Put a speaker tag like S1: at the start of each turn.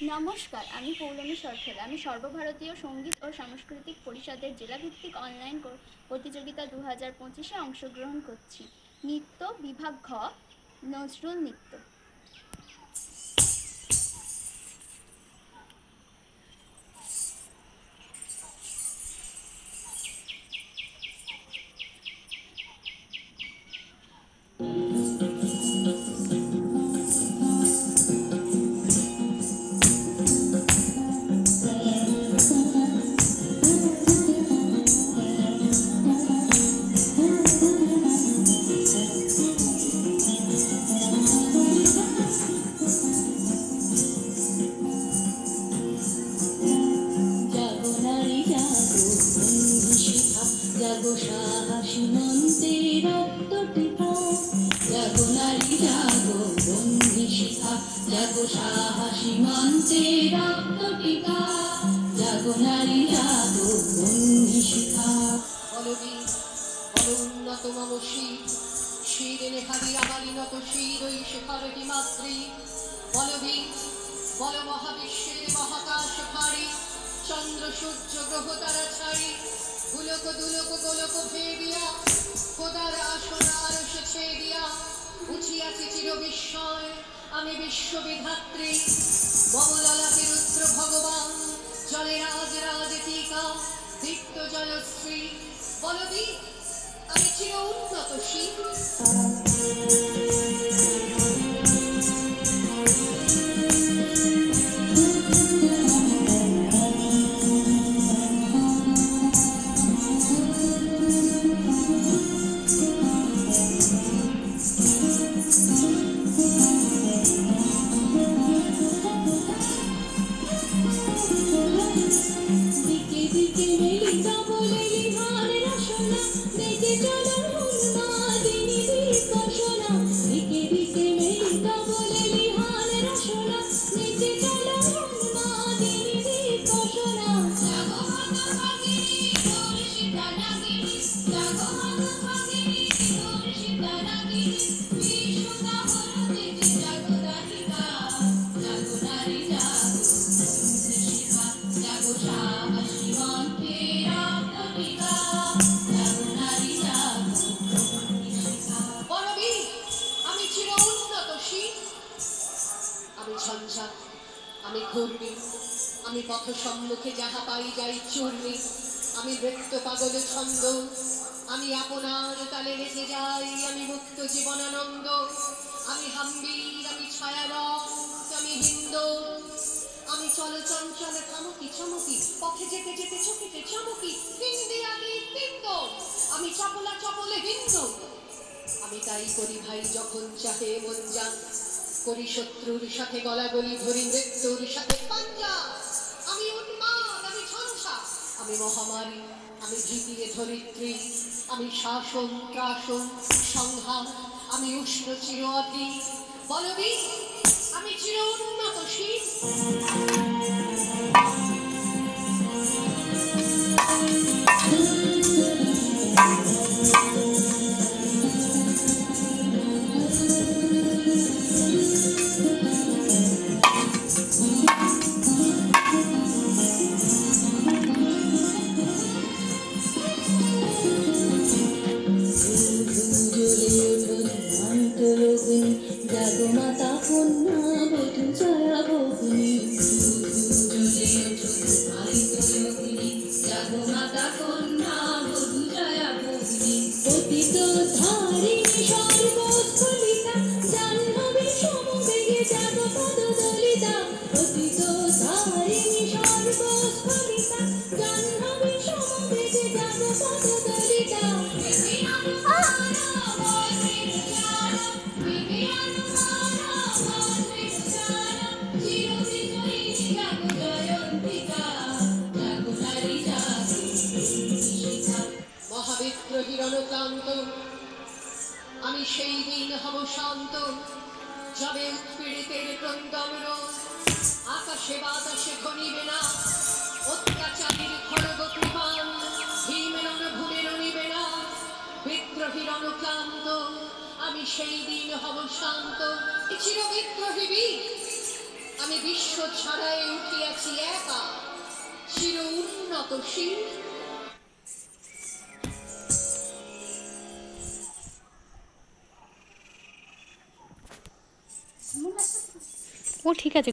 S1: নমস্কার, আমি পৌলমী সরকার। আমি সর্বভারতীয় সঙ্গীত ও সাংস্কৃতিক পরিষদের জেলাভিত্তিক অনলাইন প্রতিযোগিতা 2025-এ অংশগ্রহণ করছি। নৃত্য বিভাগ ঘ, নজরুল নৃত্য।
S2: জাগো সাহসী মন্ত্রে রক্ত টিপা, জাগো নারী জাগো বন্ধি শিখা, জাগো সাহসী মন্ত্রে রক্ত টিপা, জাগো নারী জাগো বন্ধি শিখা।
S3: বলবীর বল উন্নত মম শির, শিরে নেহারি আমারি নত শির ওই শেখর হিমাদ্রি। বলবীর বল মহাবিশ্বের মহাকাশ ফাড়ি, চন্দ্র সূর্য গ্রহ তারা ছাড়ি, গুলক দুলক গোলক ভেদিয়া, খোদার আসন আরশে ছেদিয়া, উঠিয়াছি চির বিস্ময় আমি বিশ্ববিধাত্রী। মমললাকে রুদ্র ভগবান, জলে রাজ রাজ টিকা, দীপ্ত জয়শ্রী। বলবীর আমি চির উন্নত শির।
S2: দিকে দিকে মেলিতা বলে লিহান রসনা, দেখে চলো উন্মাদিনী দীপশনা। দিকে দিকে মেলিতা বলে লিহান রসনা, দেখে চলো উন্মাদিনী দীপশনা। জাগো হতভাগিনী দর্শিতা নাগিনী, জাগো হতভাগিনী দর্শিতা নাগিনী, বিশ্বতা হরতে জাগো দাহিকা, জাগো নারী জাগো বন্ধি শিখা, জাগো সাহসী মন্ত্রে রক্ত টিকা, জাগো নারী জাগো বন্ধি শিখা।
S3: বলবীর আমি চির উন্নত শির। আমি ঝঞ্ঝা, আমি ঘূর্ণি, আমি পথ সম্মুখে যাহা পাই যাই চূর্ণি। আমি নৃত্য পাগল ছন্দ, আমি আপনার তালে নেচে যাই, আমি মুক্ত জীবনানন্দ। আমি হাম্বির, আমি ছায়ারথ, আমি হিন্দ। আমি চল চঞ্চল থামকি চমকি, পথে যেতে যেতে চকিতে চমকি, হিন্দি আমি তিন্দ, আমি চপলা চপলে হিন্দ। আমি তাই করি ভাই যখন চাহে মন যান, করি শত্রুর সাথে গলাগলি, ধরি মৃত্যুর সাথে পাঞ্জা। আমি উন্মাদ, আমি ঝঞ্ঝা, আমি মহামারী, আমি ভীতিয়ে ধরিত্রী। আমি শাসন ত্রাসন সংহার, আমি উষ্ণ চির অধি। বলবীর আমি চির উন্নত শির।
S2: জাগো মাতা কন্যা বধূ জয়া ভগিনী, জাগো মাতা কন্যা বধূ জয়া ভগিনী। পতিত ধারিণী সর্বস্খলিতা, জাহ্নবী সমবেগে জাগো পদ দলিতা। পতিত ধারিণী সর্বস্খলিতা, জাহ্নবী সমবেগে জাগো পদ দলিতা।
S3: মহাবিদ্রোহীর অনুক্লান্ত আমি সেই দিন হব শান্ত, যবে উৎপীড়িতের ক্রন্দন রোল আকাশে বাতাসে ঘনিবে না। অত্যাচারীর খড়গ কৃপান ভীমের অনুভূমের নিবে না। বিদ্রোহীর অনুক্লান্ত আমি সেই দিন হব শান্ত। চির বিদ্রোহী বীর আমি বিশ্ব ছাড়াই উঠিয়াছি একা, চির উন্নত শির।
S4: ও ঠিক আছে।